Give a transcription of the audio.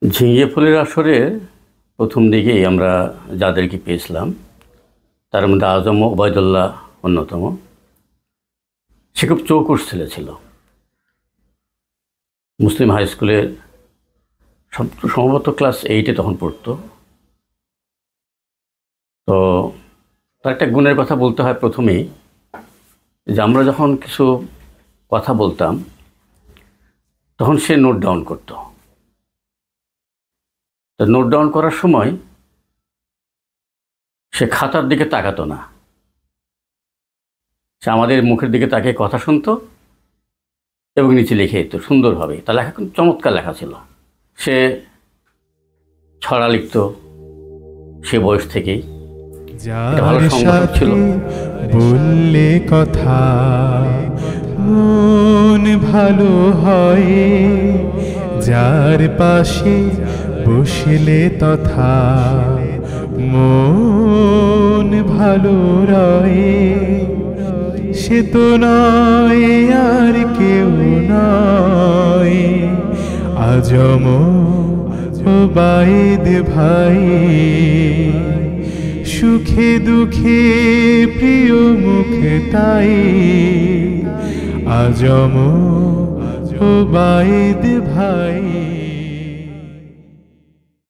ঝিঙে ফুলের আসরে প্রথম দিকেই আমরা যাদেরকে পেয়েছিলাম তার মধ্যে আজম ওবায়দুল্লাহ অন্যতম। সে খুব চৌকুস ছেলে ছিল। মুসলিম হাই স্কুলের সম্ভবত ক্লাস 8-এ তখন পড়তো। তো তার একটা গুণের কথা বলতে হয় প্রথমেই, যে আমরা যখন কিছু কথা বলতাম তখন সে নোট ডাউন করতো। তো নোট ডাউন করার সময় সে খাতার দিকে তাকাতো না, সে আমাদের মুখের দিকে তাকিয়ে কথা শুনতো এবং নিচে লিখে দিত সুন্দরভাবে। তার লেখা কিন্তু চমৎকার লেখা ছিল। সে ছড়া লিখত সে বয়স থেকেই। যার সাথে বললে কথা মন ভালো হয়, যার পাশে বসলে তথা মন ভালো রয়, সে তো নয় আর কেউ নয় আজম ওবায়েদ ভাই। সুখে দুঃখে প্রিয় মুখ তাই আজম ওবায়েদ ভাই।